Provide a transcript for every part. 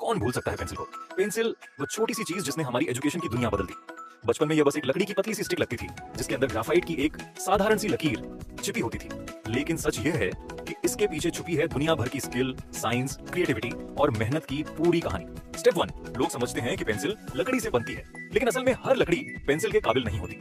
कौन भूल सकता है पेंसिल को। पेंसिल वो छोटी सी चीज जिसने हमारी एजुकेशन की दुनिया बदल दी। बचपन में यह बस एक लकड़ी की पतली सी स्टिक लगती थी जिसके अंदर ग्राफाइट की एक साधारण सी लकीर छिपी होती थी। लेकिन सच यह है कि इसके पीछे छुपी है दुनिया भर की स्किल, साइंस, क्रिएटिविटी और मेहनत की पूरी कहानी। स्टेप 1, लोग समझते हैं कि पेंसिल लकड़ी से बनती है, लेकिन असल में हर लकड़ी पेंसिल के काबिल नहीं होती।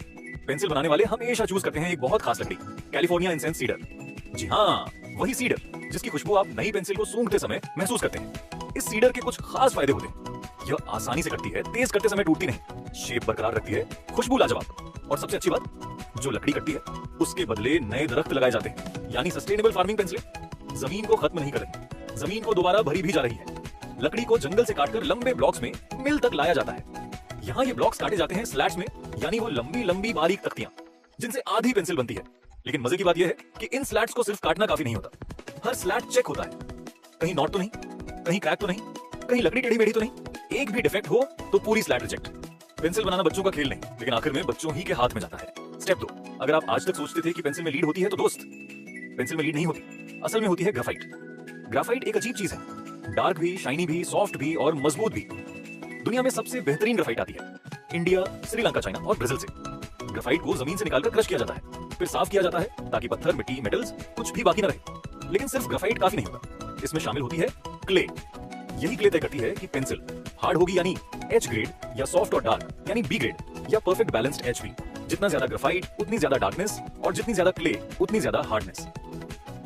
पेंसिल बनाने वाले हमेशा चूज करते हैं एक बहुत खास लकड़ी, कैलिफोर्निया इंसेंस सीडर। जी हाँ, वही सीडर जिसकी खुशबू आप नई पेंसिल को सूंघते समय महसूस करते हैं। इस सीडर के कुछ खास फायदे होते हैं। यह आसानी से कटती है, तेज करते समय टूटती नहीं, शेप बरकरार रखती है, खुशबू लाजवाब, और सबसे अच्छी बात, जो लकड़ी कटती है उसके बदले नए दरख्त लगाए जाते हैं, यानी सस्टेनेबल फार्मिंग पेंसिलें जमीन को खत्म नहीं कर रही, जमीन को दोबारा भरी भी जा रही है। लकड़ी को जंगल से काटकर लंबे ब्लॉक्स में मिल तक लाया जाता है। यहाँ ये ब्लॉक्स काटे जाते हैं स्लैट्स में, यानी वो लंबी लंबी बारीक तख्तियां जिनसे आधी पेंसिल बनती है। लेकिन मजे की बात यह है कि इन स्लैट्स को सिर्फ काटना काफी नहीं होता, हर स्लैट चेक होता है। कहीं नॉट तो नहीं, कहीं क्रैक तो नहीं, कहीं लकड़ी टेढ़ी मेढ़ी तो नहीं। एक भी डिफेक्ट हो तो पूरी स्लैट रिजेक्ट। पेंसिल बनाना बच्चों का खेल नहीं, लेकिन आखिर में बच्चों ही के हाथ में जाता है। स्टेप 2, अगर आप आज तक सोचते थे कि पेंसिल में लीड होती है तो दोस्त, पेंसिल में लीड नहीं होती, असल में होती है ग्राफाइट। ग्राफाइट एक अजीब चीज है, डार्क भी, शाइनी भी, सॉफ्ट भी और मजबूत भी। दुनिया में सबसे बेहतरीन ग्राफाइट आती है इंडिया, श्रीलंका, चाइना और ब्राजील से। ग्राफाइट को जमीन से निकालकर क्रश किया जाता है, फिर साफ किया जाता है ताकि पत्थर, मिट्टी, मेटल्स कुछ भी बाकी न रहे। लेकिन सिर्फ ग्राफाइट काफी नहीं होता, इसमें शामिल होती है क्ले। यही क्ले तय करती है कि पेंसिल हार्ड होगी यानी एच ग्रेड, या सॉफ्ट और डार्क यानी बी ग्रेड, या परफेक्ट बैलेंस्ड एचबी। जितना ज्यादा ग्राफाइट उतनी ज्यादा डार्कनेस, और जितनी ज्यादा क्ले उतनी ज्यादा हार्डनेस।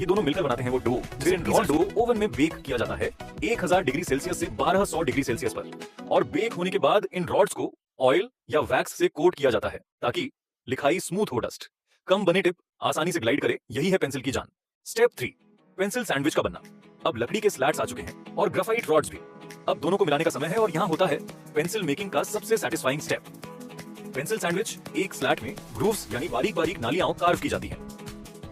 ये दोनों मिलकर बनाते हैं वो डो, जिसे रॉ डो ओवन में बेक किया जाता है 1000 डिग्री सेल्सियस से 1200 डिग्री सेल्सियस पर, और बेक होने के बाद इन रॉड्स को ऑयल या वैक्स से कोट किया जाता है ताकि लिखाई स्मूथ हो, डस्ट कम बने, टिप आसानी से ग्लाइड करे। यही है पेंसिल की जान। स्टेप 3, पेंसिल सैंडविच का बनना। अब लकड़ी के स्लैट्स आ चुके हैं और ग्राफाइट रॉड्स भी। अब दोनों को मिलाने का समय है, और यहाँ होता है पेंसिल मेकिंग का सबसे सैटिस्फाइंग स्टेप। पेंसिल सैंडविच, एक स्लैट में ग्रूव्स यानी बारीक बारीक नालियां कार्व की जाती हैं।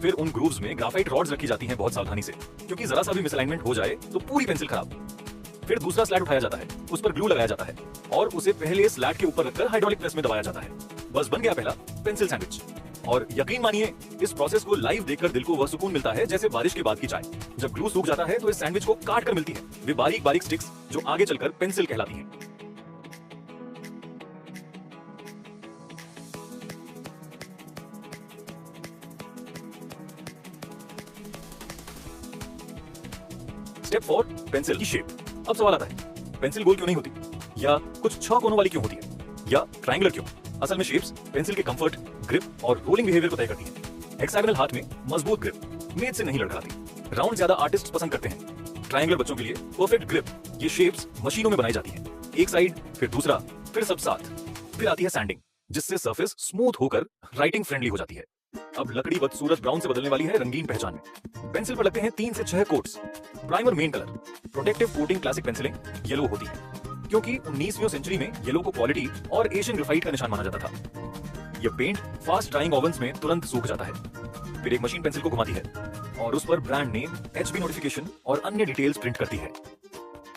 फिर उन ग्रूव्स में ग्राफाइट रॉड्स रखी जाती हैं बहुत सावधानी से, क्योंकि जरा सा भी मिसअलाइनमेंट हो जाए तो पूरी पेंसिल खराब। फिर दूसरा स्लैट उठाया जाता है, उस पर ग्लू लगाया जाता है और उसे पहले स्लैट के ऊपर रखकर हाइड्रोलिक प्रेस में दबाया जाता है। बस बन गया पहला पेंसिल सैंडविच। और यकीन मानिए, इस प्रोसेस को लाइव देखकर दिल को वह सुकून मिलता है जैसे बारिश के बाद की चाय। जब ग्लू सूख जाता है तो इस सैंडविच को काट कर मिलती है वे बारीक बारीक स्टिक्स जो आगे चलकर पेंसिल कहलाती हैं। स्टेप 4, पेंसिल की शेप। अब सवाल आता है, पेंसिल गोल क्यों नहीं होती, या कुछ 6 कोनों वाली क्यों होती है, या ट्रायंगुलर क्यों? असल में शेप्स पेंसिल के कंफर्ट, ग्रिप और रोलिंग बिहेवियर को तय करती हैं। हेक्सागोनल हाथ में मजबूत ग्रिप मेज से नहीं लड़खड़ाती। राउंड ज्यादा आर्टिस्ट पसंद करते हैं। ट्रायंगुलर बच्चों के लिए परफेक्ट ग्रिप। ये शेप्स मशीनों में बनाई जाती हैं, एक साइड फिर दूसरा, फिर सब साथ। फिर आती है सैंडिंग, जिससे सरफेस स्मूथ होकर राइटिंग फ्रेंडली हो जाती है। अब लकड़ी बदसूरत ब्राउन से बदलने वाली है रंगीन पहचान में। पेंसिल पर लगते हैं 3 से 6 coats. Primer main colour, protective coating. Classic पेंसिलें येलो होती हैं, क्योंकि 19वीं सेंचुरी में येलो को क्वालिटी और एशियन ग्रेफाइट का निशान माना जाता था। यह पेंट फास्ट ड्राइंग ओवन्स में तुरंत सूख जाता है। फिर एक मशीन पेंसिल को घुमाती है और उस पर ब्रांड नेम, एचबी नोटिफिकेशन और अन्य डिटेल्स प्रिंट करती है,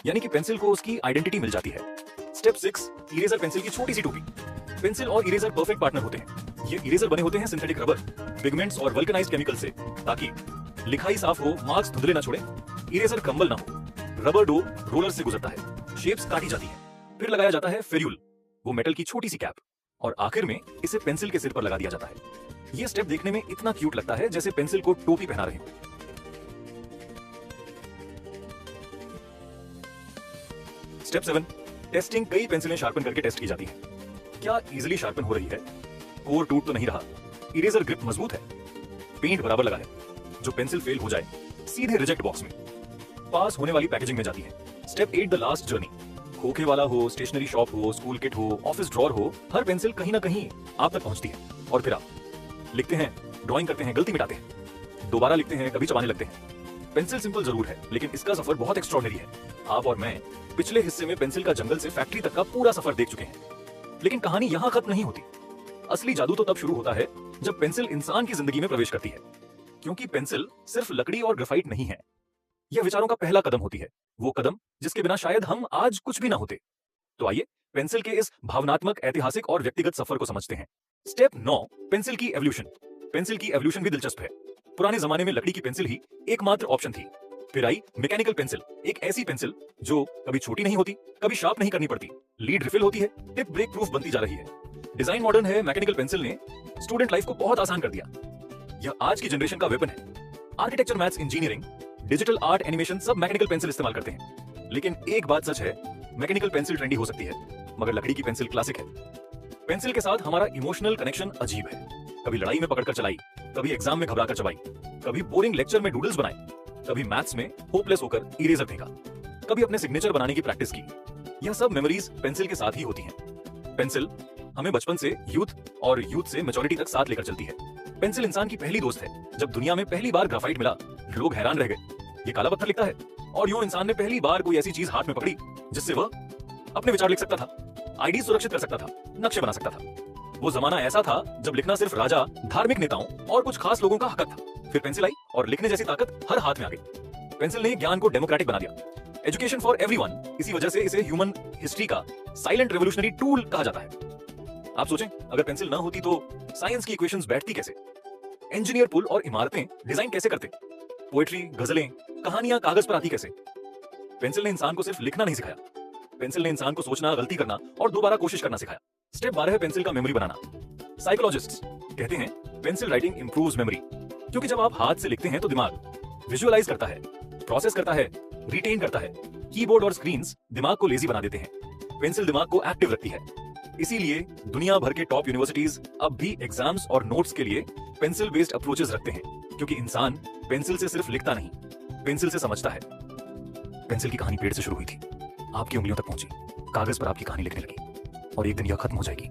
यानी कि पेंसिल को उसकी आइडेंटिटी मिल जाती है। स्टेप 6, इरेजर पेंसिल की छोटी सी टोपी। पेंसिल और इरेजर परफेक्ट पार्टनर होते हैं। ये इरेजर बने होते हैं सिंथेटिक रबर, पिगमेंट्स और वल्कनाइज्ड केमिकल से, ताकि लिखाई साफ हो, मार्क्स धुंधले ना छोड़े, इरेजर क्रम्बल ना हो। रबर डो रोलर से गुजरता है, शेप्स काटी जाती है, फिर लगाया जाता है फेर्यूल, वो मेटल की छोटी सी कैप, और आखिर में इसे पेंसिल के सिर पर लगा दिया जाता है। ये स्टेप देखने में इतना क्यूट लगता है जैसे पेंसिल को टोपी पहना रहे हो। Step 7, testing. कई पेंसिलें शार्पन करके टेस्ट की जाती है। क्या इजीली शार्पन हो रही है, कोर टूट तो नहीं रहा, इरेजर ग्रिप मजबूत है, पेंट बराबर लगा है। जो पेंसिल फेल हो जाए सीधे रिजेक्ट बॉक्स में, पास होने वाली पैकेजिंग में जाती है। Step 8, the last journey. खोखे वाला हो, स्टेशनरी शॉप हो, स्कूल किट हो, ऑफिस ड्रॉर हो, हर पेंसिल कहीं ना कहीं आप तक पहुंचती है। और फिर आप लिखते हैं, ड्राइंग करते हैं, गलती मिटाते हैं, दोबारा लिखते हैं, कभी चबाने लगते हैं। पेंसिल सिंपल जरूर है, लेकिन इसका सफर बहुत एक्स्ट्रॉर्डिनरी है। आप और मैं पिछले हिस्से में पेंसिल का जंगल से फैक्ट्री तक का पूरा सफर देख चुके हैं। लेकिन कहानी यहाँ खत्म नहीं होती। असली जादू तो तब शुरू होता है जब पेंसिल इंसान की जिंदगी में प्रवेश करती है, क्योंकि पेंसिल सिर्फ लकड़ी और ग्रेफाइट नहीं है, यह विचारों का पहला कदम होती है, वो कदम जिसके बिना शायद हम आज कुछ भी ना होते। तो आइए पेंसिल के इस भावनात्मक, ऐतिहासिक और व्यक्तिगत सफर को समझते हैं। स्टेप 9, पेंसिल की एवोल्यूशन। पेंसिल की एवोल्यूशन भी दिलचस्प है। पुराने जमाने में लकड़ी की पेंसिल ही एकमात्र ऑप्शन थी। फिर आई मैकेनिकल पेंसिल, एक ऐसी पेंसिल जो कभी छोटी नहीं होती, कभी शार्प नहीं करनी पड़ती, लीड रिफिल होती है, टिप ब्रेक प्रूफ बनती जा रही है। डिजाइन मॉडर्न है, मैकेनिकल पेंसिल ने स्टूडेंट लाइफ को बहुत आसान कर दिया। यह आज की जनरेशन का वेपन है। Architecture, maths, engineering, digital art, animation सब मैकेनिकल पेंसिल इस्तेमाल करते हैं। लेकिन एक बात सच है, मैकेनिकल पेंसिल ट्रेंडी हो सकती है, मगर लकड़ी की पेंसिल क्लासिक है। पेंसिल के साथ हमारा इमोशनल कनेक्शन अजीब है। कभी लड़ाई में पकड़कर चलाई, कभी एग्जाम में घबराकर चबाई, कभी बोरिंग लेक्चर में डूडल्स बनाए, कभी मैथ्स में होपलेस होकर इरेजर फेंका, कभी अपने सिग्नेचर बनाने की प्रैक्टिस की। यह सब मेमोरीज पेंसिल के साथ ही होती हैं। पेंसिल हमें बचपन से यूथ और यूथ से मैच्योरिटी तक साथ लेकर चलती है। पेंसिल इंसान की पहली दोस्त है। जब दुनिया में पहली बार ग्राफाइट मिला, लोग हैरान रह गए, ये काला पत्थर लिखता है। और यूं इंसान ने पहली बार कोई ऐसी चीज हाथ में पकड़ी जिससे वह अपने विचार लिख सकता था, आईडी सुरक्षित कर सकता था, नक्शे बना सकता था। वो जमाना ऐसा था जब लिखना सिर्फ राजा, धार्मिक नेताओं और कुछ खास लोगों का हक था। फिर पेंसिल आई और लिखने जैसी ताकत हर हाथ में आ गई। पेंसिल ने ज्ञान को डेमोक्रेटिक बना दिया, एजुकेशन फॉर एवरीवन। इसी वजह से इसे ह्यूमन हिस्ट्री का साइलेंट रेवोल्यूशनरी टूल कहा जाता है। आप सोचें, अगर पेंसिल ना होती तो साइंस की इक्वेशंस बैठती कैसे? इंजीनियर पुल और इमारतें डिजाइन कैसे करते? पोएट्री, गजलें, कहानियां कागज पर आती कैसे? पेंसिल ने इंसान को सिर्फ लिखना नहीं सिखाया, पेंसिल ने इंसान को सोचना, गलती करना और दोबारा कोशिश करना सिखाया। स्टेप 12 है पेंसिल का मेमोरी बनाना। साइकोलॉजिस्ट्स कहते हैं पेंसिल राइटिंग इंप्रूव्स मेमोरी, क्योंकि जब आप हाथ से लिखते हैं तो दिमाग विजुअलाइज करता है, प्रोसेस करता है, रिटेन करता है। कीबोर्ड और स्क्रीन्स दिमाग को लेजी बना देते हैं, पेंसिल दिमाग को एक्टिव रखती है। इसीलिए दुनिया भर के टॉप यूनिवर्सिटीज अब भी एग्जाम्स और नोट्स के लिए पेंसिल बेस्ड अप्रोचेस रखते हैं, क्योंकि इंसान पेंसिल से सिर्फ लिखता नहीं, पेंसिल से समझता है। पेंसिल की कहानी पेड़ से शुरू हुई थी, आपकी उंगलियों तक पहुंची, कागज पर आपकी कहानी लिखने लगी, और एक दिन यह खत्म हो जाएगी,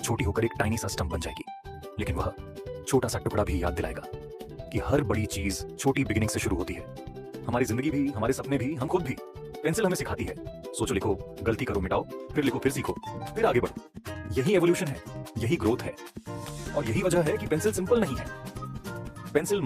छोटी होकर एक टाइनी सा स्टंप बन जाएगी। लेकिन वह छोटा सा टुकड़ा भी याद दिलाएगा कि हर बड़ी चीज छोटी बिगिनिंग से शुरू होती है। हमारी जिंदगी भी, हमारे सपने भी, हम खुद भी। पेंसिल हमें सिखाती है, सोचो, लिखो, गलती करो, मिटाओ, फिर लिखो, फिर सीखो, फिर आगे बढ़ो। यही एवोल्यूशन है, यही ग्रोथ है, और यही वजह है कि पेंसिल सिंपल नहीं है। पेंसिल